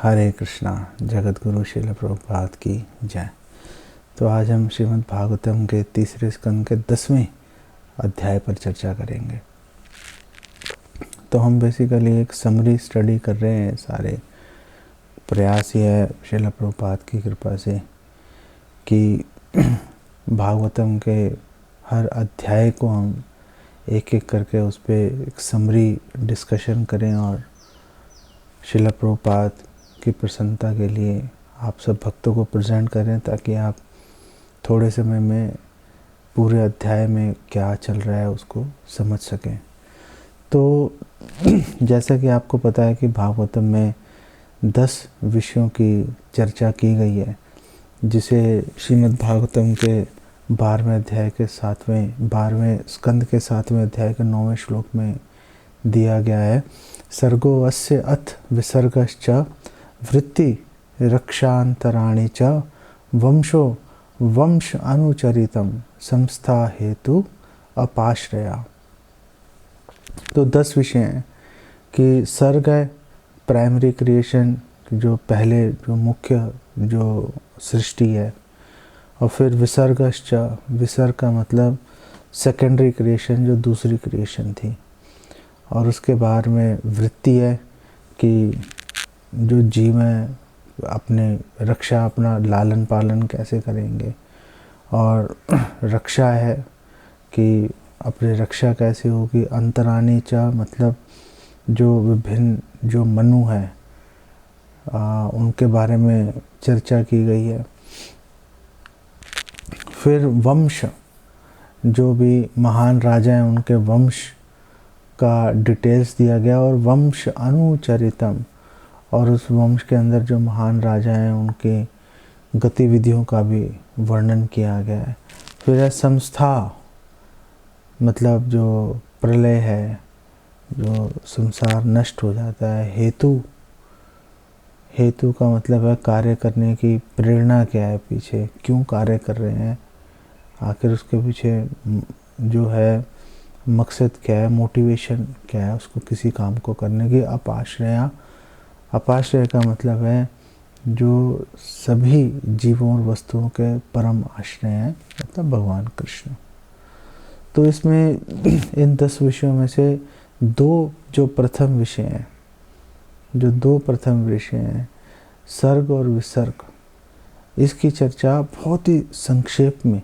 हरे कृष्णा। जगत गुरु श्रील प्रभुपाद की जय। तो आज हम श्रीमद् भागवतम के तीसरे स्कंद के 10वें अध्याय पर चर्चा करेंगे। तो हम बेसिकली एक समरी स्टडी कर रहे हैं। सारे प्रयास ये है श्रील प्रभुपाद की कृपा से कि भागवतम के हर अध्याय को हम एक एक करके उस पर एक समरी डिस्कशन करें और श्रील प्रभुपाद की प्रसन्नता के लिए आप सब भक्तों को प्रेजेंट करें, ताकि आप थोड़े समय में पूरे अध्याय में क्या चल रहा है उसको समझ सकें। तो जैसा कि आपको पता है कि भागवतम में 10 विषयों की चर्चा की गई है, जिसे श्रीमद् भागवतम के 12वें अध्याय के 12वें स्कंद के 7वें अध्याय के 9वें श्लोक में दिया गया है। सर्गो अस्य अथ विसर्गश्च वृत्ति रक्षांतराणि च वंशो वंश अनुचरितम संस्था हेतु अपाश्रया। तो 10 विषय हैं कि सर्ग है प्राइमरी क्रिएशन, जो पहले जो मुख्य जो सृष्टि है, और फिर विसर्गश्च, विसर्ग का मतलब सेकेंडरी क्रिएशन जो दूसरी क्रिएशन थी, और उसके बाद में वृत्ति है कि जो जीव हैं अपने रक्षा, अपना लालन पालन कैसे करेंगे, और रक्षा है कि अपनी रक्षा कैसे होगी। अंतरानी चा मतलब जो विभिन्न जो मनु हैं उनके बारे में चर्चा की गई है। फिर वंश, जो भी महान राजा हैं उनके वंश का डिटेल्स दिया गया, और वंश अनुचरितम, और उस वंश के अंदर जो महान राजा हैं उनके गतिविधियों का भी वर्णन किया गया है। फिर है संस्था, मतलब जो प्रलय है, जो संसार नष्ट हो जाता है। हेतु, हेतु का मतलब है कार्य करने की प्रेरणा क्या है, पीछे क्यों कार्य कर रहे हैं, आखिर उसके पीछे जो है मकसद क्या है, मोटिवेशन क्या है उसको किसी काम को करने की। अपाश्रया, अपाश्रय का मतलब है जो सभी जीवों और वस्तुओं के परम आश्रय हैं, मतलब भगवान कृष्ण। तो इसमें इन 10 विषयों में से दो जो प्रथम विषय हैं, जो 2 प्रथम विषय हैं सर्ग और विसर्ग, इसकी चर्चा बहुत ही संक्षेप में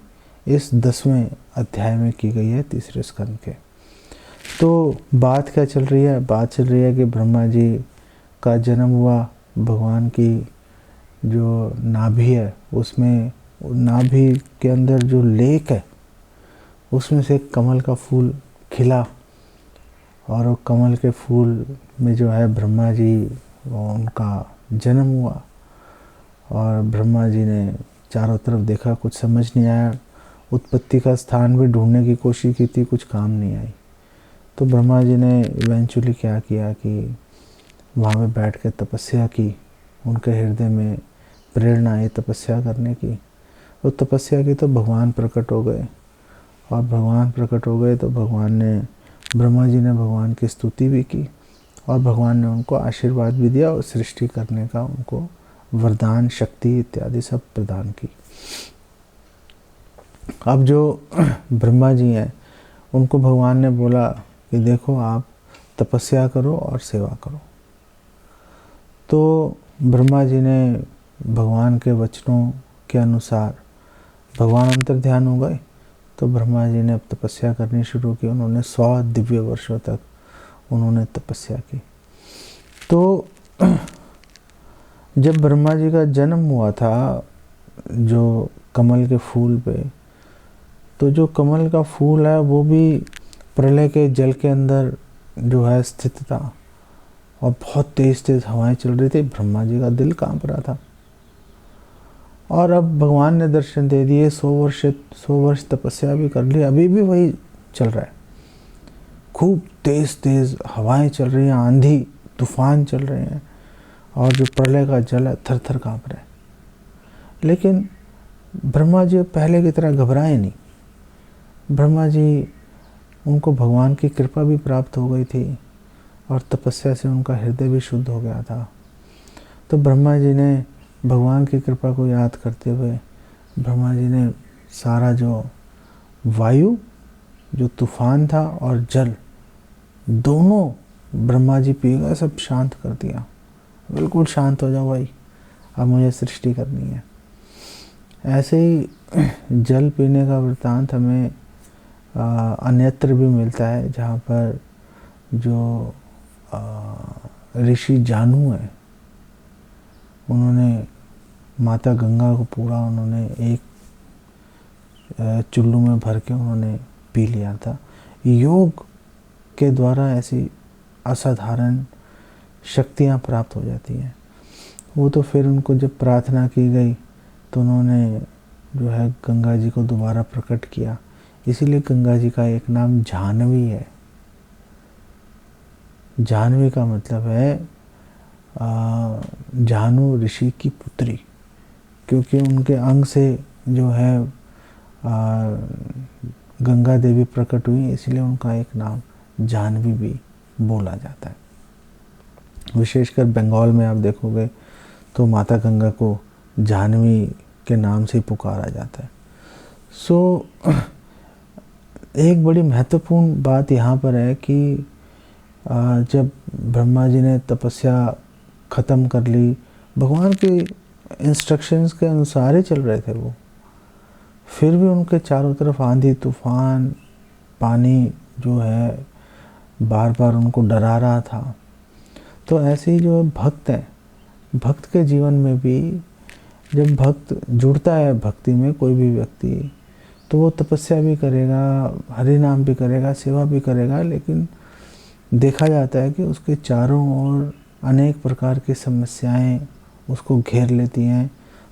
इस 10वें अध्याय में की गई है तीसरे स्कंद के। तो बात क्या चल रही है? बात चल रही है कि ब्रह्मा जी का जन्म हुआ, भगवान की जो नाभि है उसमें, नाभि के अंदर जो लेक है उसमें से कमल का फूल खिला, और वो कमल के फूल में जो है ब्रह्मा जी उनका जन्म हुआ। और ब्रह्मा जी ने चारों तरफ देखा, कुछ समझ नहीं आया, उत्पत्ति का स्थान भी ढूंढने की कोशिश की थी, कुछ काम नहीं आई। तो ब्रह्मा जी ने इवेंचुअली क्या किया कि वहाँ पे बैठ के तपस्या की, उनके हृदय में प्रेरणा आई तपस्या करने की। तो तपस्या की तो भगवान प्रकट हो गए, और भगवान प्रकट हो गए तो भगवान ने, ब्रह्मा जी ने भगवान की स्तुति भी की, और भगवान ने उनको आशीर्वाद भी दिया, और सृष्टि करने का उनको वरदान, शक्ति इत्यादि सब प्रदान की। अब जो ब्रह्मा जी हैं उनको भगवान ने बोला कि देखो आप तपस्या करो और सेवा करो। तो ब्रह्मा जी ने भगवान के वचनों के अनुसार, भगवान अंतर ध्यान हो गए, तो ब्रह्मा जी ने अब तपस्या करनी शुरू की। उन्होंने 100 दिव्य वर्षों तक उन्होंने तपस्या की। तो जब ब्रह्मा जी का जन्म हुआ था जो कमल के फूल पे, तो जो कमल का फूल है वो भी प्रलय के जल के अंदर जो है स्थित था, और बहुत तेज तेज हवाएं चल रही थी। ब्रह्मा जी का दिल कांप रहा था, और अब भगवान ने दर्शन दे दिए। 100 वर्ष तपस्या भी कर ली, अभी भी वही चल रहा है। खूब तेज तेज हवाएं चल रही हैं, आंधी तूफान चल रहे हैं, और जो प्रलय का जल है थर थर कांप रहा है। लेकिन ब्रह्मा जी पहले की तरह घबराए नहीं। ब्रह्मा जी, उनको भगवान की कृपा भी प्राप्त हो गई थी, और तपस्या से उनका हृदय भी शुद्ध हो गया था। तो ब्रह्मा जी ने भगवान की कृपा को याद करते हुए ब्रह्मा जी ने सारा जो वायु, जो तूफान था, और जल दोनों ब्रह्मा जी पी गए, सब शांत कर दिया। बिल्कुल शांत हो जाओ भाई, अब मुझे सृष्टि करनी है। ऐसे ही जल पीने का वृत्तांत हमें अन्यत्र भी मिलता है, जहाँ पर जो ऋषि जानू है, उन्होंने माता गंगा को पूरा उन्होंने एक चुल्लू में भर के उन्होंने पी लिया था। योग के द्वारा ऐसी असाधारण शक्तियाँ प्राप्त हो जाती हैं। वो तो फिर उनको जब प्रार्थना की गई तो उन्होंने जो है गंगा जी को दोबारा प्रकट किया। इसीलिए गंगा जी का एक नाम जाह्नवी है। जाह्नवी का मतलब है जानू ऋषि की पुत्री, क्योंकि उनके अंग से जो है गंगा देवी प्रकट हुई, इसलिए उनका एक नाम जाह्नवी भी बोला जाता है। विशेषकर बंगाल में आप देखोगे तो माता गंगा को जाह्नवी के नाम से पुकारा जाता है। सो एक बड़ी महत्वपूर्ण बात यहाँ पर है कि जब ब्रह्मा जी ने तपस्या ख़त्म कर ली, भगवान के इंस्ट्रक्शंस के अनुसार ही चल रहे थे वो, फिर भी उनके चारों तरफ आंधी तूफान, पानी जो है बार बार उनको डरा रहा था। तो ऐसे ही जो भक्त हैं, भक्त के जीवन में भी जब भक्त जुड़ता है भक्ति में, कोई भी व्यक्ति, तो वो तपस्या भी करेगा, हरि नाम भी करेगा, सेवा भी करेगा, लेकिन देखा जाता है कि उसके चारों ओर अनेक प्रकार की समस्याएं उसको घेर लेती हैं,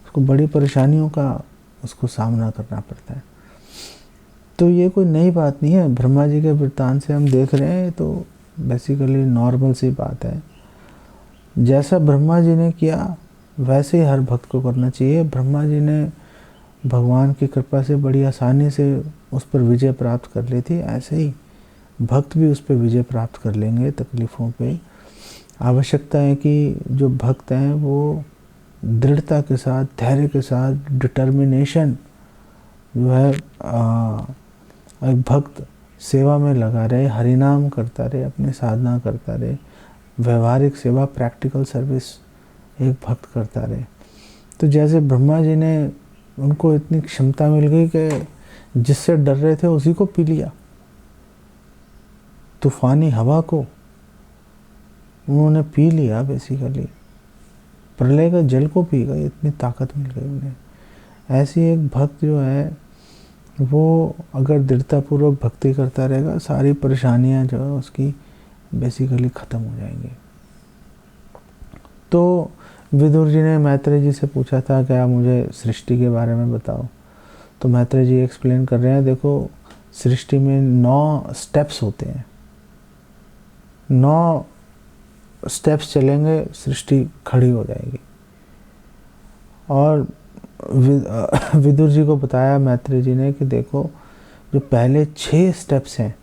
उसको बड़ी परेशानियों का उसको सामना करना पड़ता है। तो ये कोई नई बात नहीं है, ब्रह्मा जी के वृत्तांत से हम देख रहे हैं, तो बेसिकली नॉर्मल सी बात है। जैसा ब्रह्मा जी ने किया वैसे ही हर भक्त को करना चाहिए। ब्रह्मा जी ने भगवान की कृपा से बड़ी आसानी से उस पर विजय प्राप्त कर ली थी, ऐसे ही भक्त भी उस पर विजय प्राप्त कर लेंगे तकलीफ़ों पे। आवश्यकता है कि जो भक्त हैं वो दृढ़ता के साथ, धैर्य के साथ, डिटर्मिनेशन जो है एक भक्त सेवा में लगा रहे, हरिनाम करता रहे, अपनी साधना करता रहे, व्यवहारिक सेवा, प्रैक्टिकल सर्विस एक भक्त करता रहे। तो जैसे ब्रह्मा जी ने, उनको इतनी क्षमता मिल गई कि जिससे डर रहे थे उसी को पी लिया, तूफानी हवा को उन्होंने पी लिया, बेसिकली प्रलय का जल को पी गए, इतनी ताकत मिल गई उन्हें। ऐसी एक भक्त जो है वो अगर दृढ़तापूर्वक भक्ति करता रहेगा, सारी परेशानियां जो है उसकी बेसिकली ख़त्म हो जाएंगी। तो विदुर जी ने मैत्रेय जी से पूछा था कि आप मुझे सृष्टि के बारे में बताओ। तो मैत्रेय जी एक्सप्लेन कर रहे हैं, देखो सृष्टि में 9 स्टेप्स होते हैं, 9 स्टेप्स चलेंगे सृष्टि खड़ी हो जाएगी। और विदुर जी को बताया मैत्रेय जी ने कि देखो जो पहले 6 स्टेप्स हैं,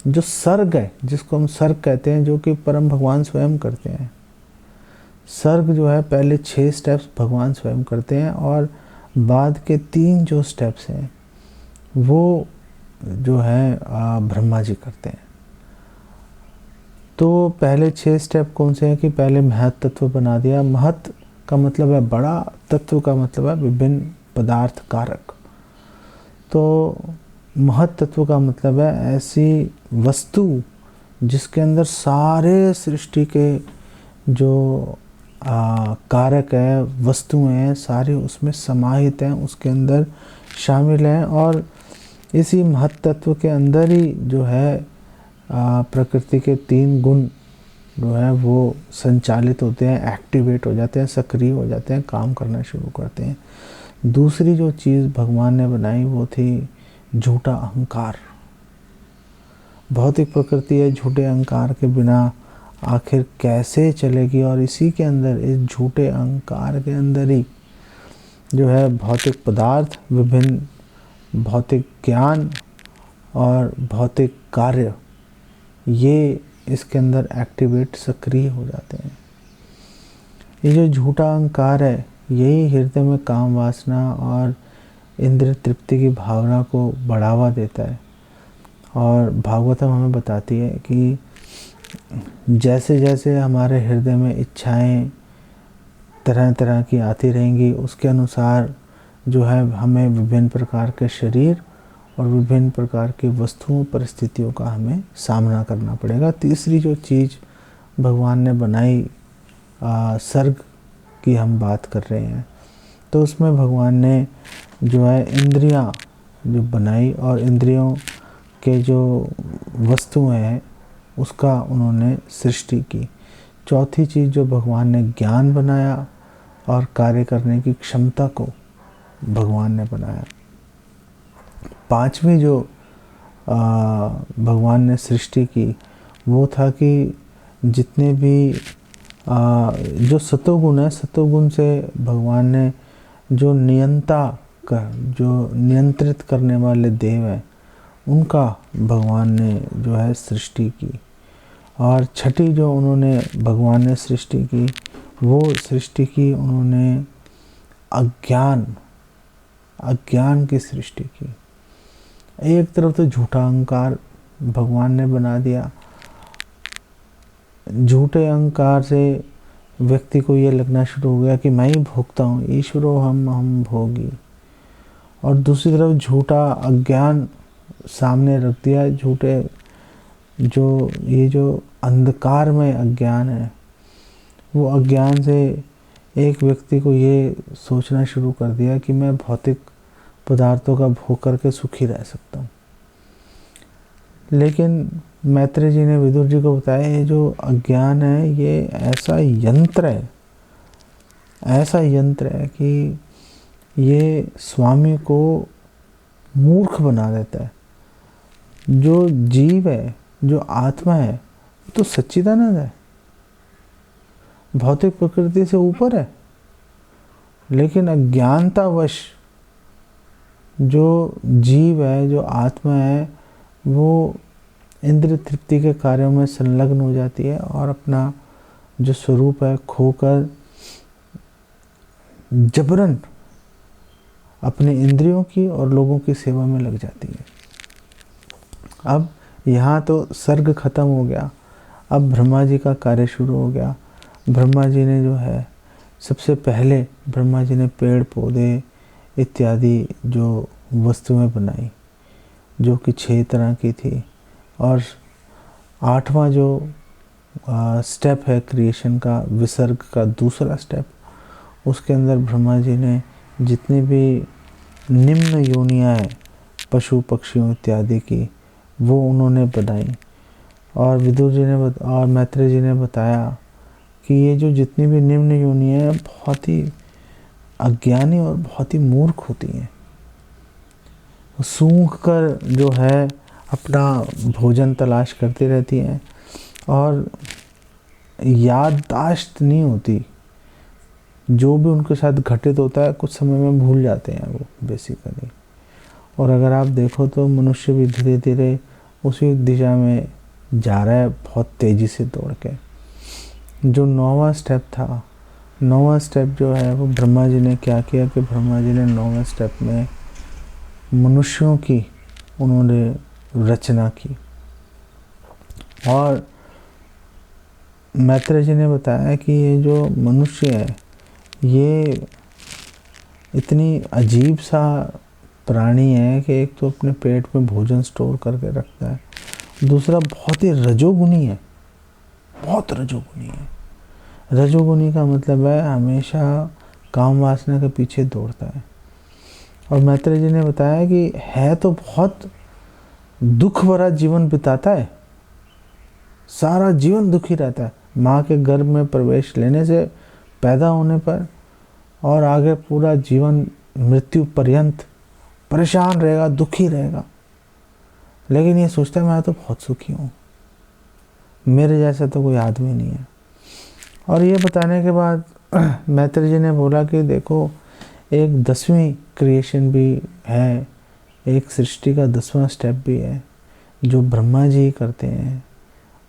जो सर्ग है, जिसको हम सर्ग कहते हैं, जो कि परम भगवान स्वयं करते हैं। सर्ग जो है पहले 6 स्टेप्स भगवान स्वयं करते हैं, और बाद के 3 जो स्टेप्स हैं वो जो है ब्रह्मा जी करते हैं। तो पहले 6 स्टेप कौन से हैं कि पहले महत तत्व बना दिया। महत का मतलब है बड़ा, तत्व का मतलब है विभिन्न पदार्थ कारक। तो महत तत्व का मतलब है ऐसी वस्तु जिसके अंदर सारे सृष्टि के जो कारक है, वस्तुएं हैं, सारे उसमें समाहित हैं, उसके अंदर शामिल हैं। और इसी महत तत्व के अंदर ही जो है प्रकृति के 3 गुण जो है वो संचालित होते हैं, एक्टिवेट हो जाते हैं, सक्रिय हो जाते हैं, काम करना शुरू करते हैं। दूसरी जो चीज़ भगवान ने बनाई वो थी झूठा अहंकार। भौतिक प्रकृति है, झूठे अहंकार के बिना आखिर कैसे चलेगी। और इसी के अंदर, इस झूठे अहंकार के अंदर ही जो है भौतिक पदार्थ, विभिन्न भौतिक ज्ञान और भौतिक कार्य, ये इसके अंदर एक्टिवेट, सक्रिय हो जाते हैं। ये जो झूठा अहंकार है, यही हृदय में काम वासना और इंद्रिय तृप्ति की भावना को बढ़ावा देता है। और भागवतम हमें बताती है कि जैसे जैसे हमारे हृदय में इच्छाएं तरह तरह की आती रहेंगी, उसके अनुसार जो है हमें विभिन्न प्रकार के शरीर और विभिन्न प्रकार की वस्तुओं परिस्थितियों का हमें सामना करना पड़ेगा। तीसरी जो चीज़ भगवान ने बनाई, सर्ग की हम बात कर रहे हैं, तो उसमें भगवान ने जो है इंद्रियां जो बनाई और इंद्रियों के जो वस्तुएं हैं उसका उन्होंने सृष्टि की। चौथी चीज़ जो भगवान ने ज्ञान बनाया और कार्य करने की क्षमता को भगवान ने बनाया। पांचवी जो भगवान ने सृष्टि की वो था कि जितने भी जो सतोगुण है, सतोगुण से भगवान ने जो जो नियंत्रित करने वाले देव हैं उनका भगवान ने जो है सृष्टि की। और छठी जो उन्होंने भगवान ने सृष्टि की, वो सृष्टि की उन्होंने अज्ञान की सृष्टि की। एक तरफ तो झूठा अहंकार भगवान ने बना दिया, झूठे अहंकार से व्यक्ति को ये लगना शुरू हो गया कि मैं ही भोगता हूँ, ईश्वरो हम भोगी। और दूसरी तरफ झूठा अज्ञान सामने रख दिया। जो अंधकार में अज्ञान है, वो अज्ञान से एक व्यक्ति को ये सोचना शुरू कर दिया कि मैं भौतिक पदार्थों का भोग करके सुखी रह सकता हूँ। लेकिन मैत्रेय जी ने विदुर जी को बताया, ये जो अज्ञान है ये ऐसा यंत्र है कि ये स्वामी को मूर्ख बना देता है। जो जीव है, जो आत्मा है, तो सच्चिदानंद है, भौतिक प्रकृति से ऊपर है, लेकिन अज्ञानतावश जो जीव है, जो आत्मा है, वो इंद्रिय तृप्ति के कार्यों में संलग्न हो जाती है और अपना जो स्वरूप है खोकर जबरन अपने इंद्रियों की और लोगों की सेवा में लग जाती है। अब यहाँ तो सर्ग खत्म हो गया, अब ब्रह्मा जी का कार्य शुरू हो गया। ब्रह्मा जी ने जो है सबसे पहले ब्रह्मा जी ने पेड़ पौधे इत्यादि जो वस्तुएं बनाई, जो कि 6 तरह की थी। और 8वां जो स्टेप है क्रिएशन का, विसर्ग का दूसरा स्टेप, उसके अंदर ब्रह्मा जी ने जितनी भी निम्न योनियाँ हैं पशु पक्षियों इत्यादि की, वो उन्होंने बनाई। और विदुर जी ने और मैत्रेय जी ने बताया कि ये जो जितनी भी निम्न योनियाँ हैं बहुत ही अज्ञानी और बहुत ही मूर्ख होती हैं। सूंघ कर जो है अपना भोजन तलाश करती रहती हैं और याददाश्त नहीं होती। जो भी उनके साथ घटित होता है कुछ समय में भूल जाते हैं वो बेसिकली। और अगर आप देखो तो मनुष्य भी धीरे धीरे उसी दिशा में जा रहा है, बहुत तेज़ी से दौड़ के। जो 9वां स्टेप था, 9वां स्टेप जो है वो ब्रह्मा जी ने क्या किया कि ब्रह्मा जी ने 9वें स्टेप में मनुष्यों की उन्होंने रचना की। और मैत्रेय जी ने बताया कि ये जो मनुष्य है ये इतनी अजीब सा प्राणी है कि एक तो अपने पेट में भोजन स्टोर करके रखता है, दूसरा बहुत ही रजोगुनी है, बहुत रजोगुनी है। रजोगुनी का मतलब है हमेशा काम वासना के पीछे दौड़ता है। और मैत्रेय जी ने बताया कि है तो बहुत दुख भरा जीवन बिताता है, सारा जीवन दुखी रहता है, माँ के गर्भ में प्रवेश लेने से पैदा होने पर और आगे पूरा जीवन मृत्यु पर्यंत परेशान रहेगा, दुखी रहेगा। लेकिन ये सोचता है मैं तो बहुत सुखी हूँ, मेरे जैसा तो कोई आदमी नहीं है। और ये बताने के बाद मैत्रेय जी ने बोला कि देखो एक 10वीं क्रिएशन भी है, एक सृष्टि का 10वां स्टेप भी है जो ब्रह्मा जी करते हैं।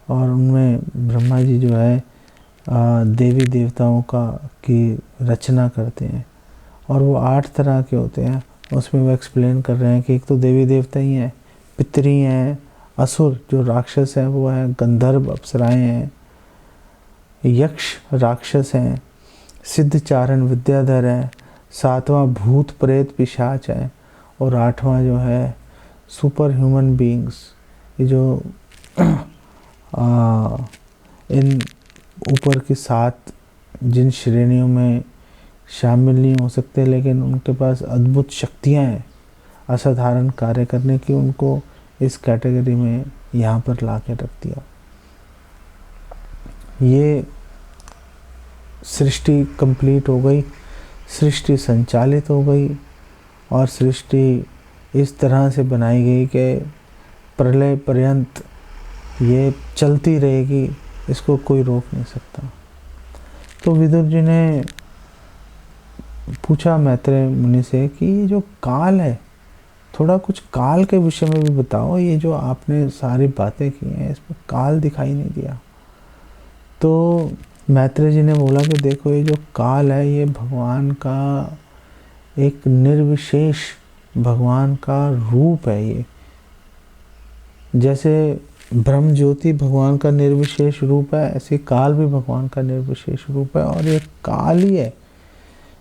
और उनमें ब्रह्मा जी जो है देवी देवताओं का की रचना करते हैं, और वो 8 तरह के होते हैं। उसमें वो एक्सप्लेन कर रहे हैं कि एक तो देवी देवता ही हैं, पितरी हैं, असुर जो राक्षस हैं वो हैं, गंधर्व अप्सराएं हैं, यक्ष राक्षस हैं, सिद्धचारण विद्याधर हैं, 7वां भूत प्रेत पिशाच है, और 8वां जो है सुपर ह्यूमन बीइंग्स। ये जो इन ऊपर की 7 जिन श्रेणियों में शामिल नहीं हो सकते, लेकिन उनके पास अद्भुत शक्तियां हैं असाधारण कार्य करने की, उनको इस कैटेगरी में यहाँ पर ला के रख दिया। ये सृष्टि कंप्लीट हो गई, सृष्टि संचालित हो गई, और सृष्टि इस तरह से बनाई गई कि प्रलय पर्यंत ये चलती रहेगी, इसको कोई रोक नहीं सकता। तो विदुर जी ने पूछा मैत्रेय मुनि से कि ये जो काल है, थोड़ा कुछ काल के विषय में भी बताओ, ये जो आपने सारी बातें की हैं इसमें काल दिखाई नहीं दिया। तो मैत्रेय जी ने बोला कि देखो ये जो काल है ये भगवान का एक निर्विशेष भगवान का रूप है। ये जैसे ब्रह्म ज्योति भगवान का निर्विशेष रूप है, ऐसे काल भी भगवान का निर्विशेष रूप है, और ये काल ही है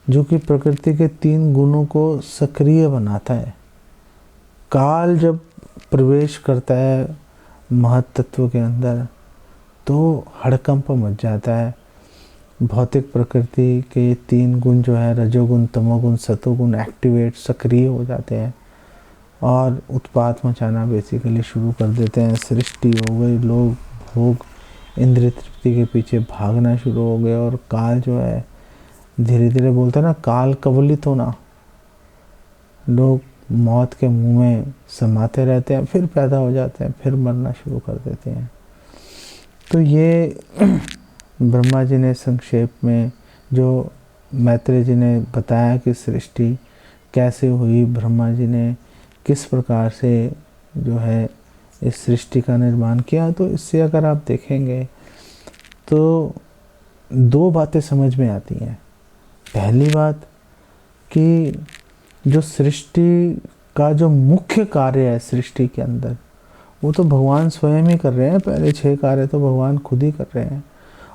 जो कि प्रकृति के 3 गुणों को सक्रिय बनाता है। काल जब प्रवेश करता है महत्त्व के अंदर तो हड़कंप मच जाता है। भौतिक प्रकृति के 3 गुण जो है रजोगुण तमोगुण सतोगुण एक्टिवेट सक्रिय हो जाते हैं और उत्पात मचाना बेसिकली शुरू कर देते हैं। सृष्टि हो गई, लोग भोग इंद्रिय तृप्ति के पीछे भागना शुरू हो गए, और काल जो है धीरे धीरे बोलते हैं ना, काल कवलित होना। लोग मौत के मुंह में समाते रहते हैं, फिर पैदा हो जाते हैं, फिर मरना शुरू कर देते हैं। तो ये ब्रह्मा जी ने संक्षेप में जो मैत्रेय जी ने बताया कि सृष्टि कैसे हुई, ब्रह्मा जी ने किस प्रकार से जो है इस सृष्टि का निर्माण किया, तो इससे अगर आप देखेंगे तो 2 बातें समझ में आती हैं। पहली बात कि जो सृष्टि का जो मुख्य कार्य है सृष्टि के अंदर, वो तो भगवान स्वयं ही कर रहे हैं। पहले 6 कार्य तो भगवान खुद ही कर रहे हैं,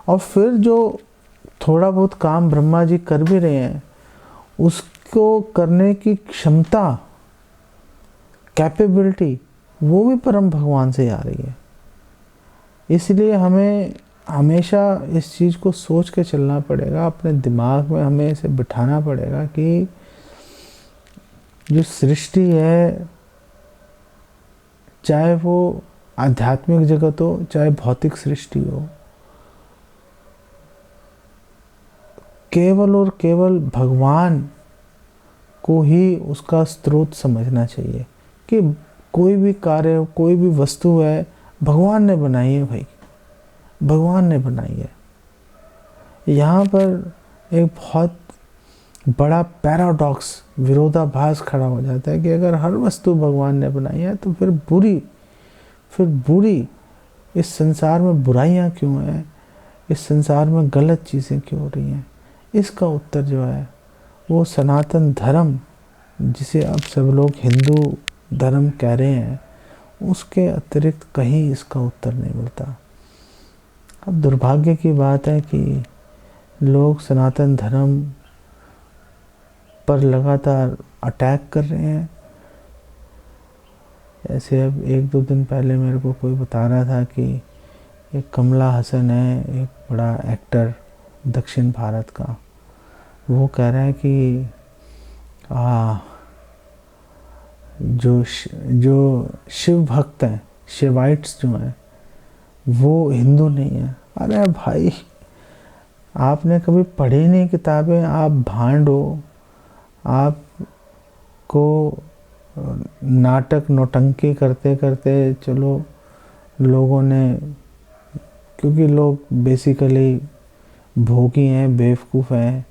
और फिर जो थोड़ा बहुत काम ब्रह्मा जी कर भी रहे हैं उसको करने की क्षमता, कैपेबिलिटी, वो भी परम भगवान से आ रही है। इसलिए हमें हमेशा इस चीज़ को सोच के चलना पड़ेगा, अपने दिमाग में हमें इसे बिठाना पड़ेगा कि जो सृष्टि है, चाहे वो आध्यात्मिक जगत हो चाहे भौतिक सृष्टि हो, केवल और केवल भगवान को ही उसका स्रोत समझना चाहिए। कि कोई भी कार्य, कोई भी वस्तु है, भगवान ने बनाई है भाई, भगवान ने बनाई है। यहाँ पर एक बहुत बड़ा पैराडॉक्स, विरोधाभास खड़ा हो जाता है कि अगर हर वस्तु भगवान ने बनाई है तो फिर बुरी इस संसार में बुराइयाँ क्यों हैं, इस संसार में गलत चीज़ें क्यों हो रही हैं। इसका उत्तर जो है वो सनातन धर्म, जिसे अब सब लोग हिंदू धर्म कह रहे हैं, उसके अतिरिक्त कहीं इसका उत्तर नहीं मिलता। अब दुर्भाग्य की बात है कि लोग सनातन धर्म पर लगातार अटैक कर रहे हैं। ऐसे अब 1-2 दिन पहले मेरे को कोई बता रहा था कि एक कमला हसन है, एक बड़ा एक्टर दक्षिण भारत का, वो कह रहा है कि जो शिव भक्त हैं, शिवाइट्स जो हैं, वो हिंदू नहीं है। अरे भाई, आपने कभी पढ़ी नहीं किताबें, आप भांड हो, आपको नाटक नौटंकी करते करते चलो लोगों ने, क्योंकि लोग बेसिकली भोगी हैं, बेवकूफ़ हैं,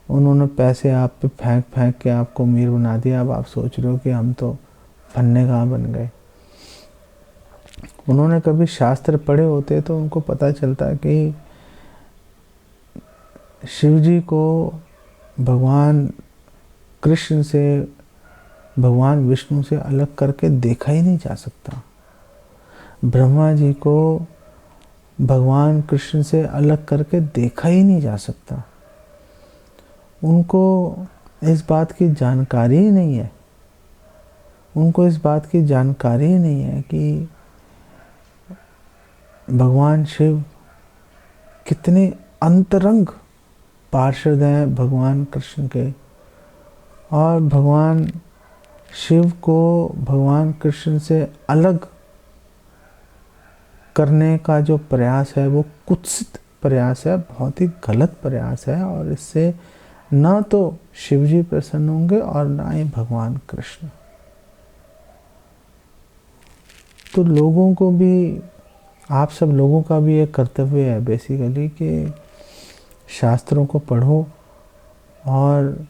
उन्होंने पैसे आप पे फेंक फेंक के आपको अमीर बना दिया। अब आप सोच रहे हो कि हम तो फन्ने कहाँ बन गए। उन्होंने कभी शास्त्र पढ़े होते तो उनको पता चलता कि शिव जी को भगवान कृष्ण से, भगवान विष्णु से अलग करके देखा ही नहीं जा सकता। ब्रह्मा जी को भगवान कृष्ण से अलग करके देखा ही नहीं जा सकता। उनको इस बात की जानकारी ही नहीं है, उनको इस बात की जानकारी ही नहीं है कि भगवान शिव कितने अंतरंग पार्षद हैं भगवान कृष्ण के। और भगवान शिव को भगवान कृष्ण से अलग करने का जो प्रयास है वो कुत्सित प्रयास है, बहुत ही गलत प्रयास है। और इससे ना तो शिव जी प्रसन्न होंगे और ना ही भगवान कृष्ण। तो लोगों को भी, आप सब लोगों का भी एक कर्तव्य है बेसिकली कि शास्त्रों को पढ़ो और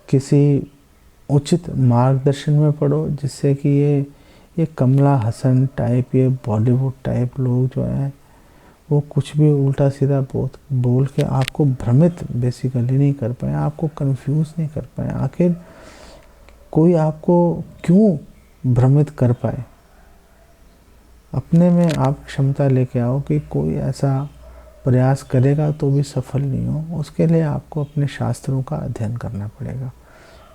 किसी उचित मार्गदर्शन में पढ़ो, जिससे कि ये कमला हसन टाइप, ये बॉलीवुड टाइप लोग जो हैं वो कुछ भी उल्टा सीधा बोल के आपको भ्रमित बेसिकली नहीं कर पाए, आपको कंफ्यूज नहीं कर पाए। आखिर कोई आपको क्यों भ्रमित कर पाए? अपने में आप क्षमता लेके आओ कि कोई ऐसा प्रयास करेगा तो भी सफल नहीं हो। उसके लिए आपको अपने शास्त्रों का अध्ययन करना पड़ेगा।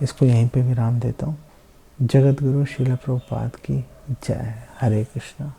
इसको यहीं पे विराम देता हूँ। जगत गुरु श्रील प्रभुपाद की जय। हरे कृष्णा।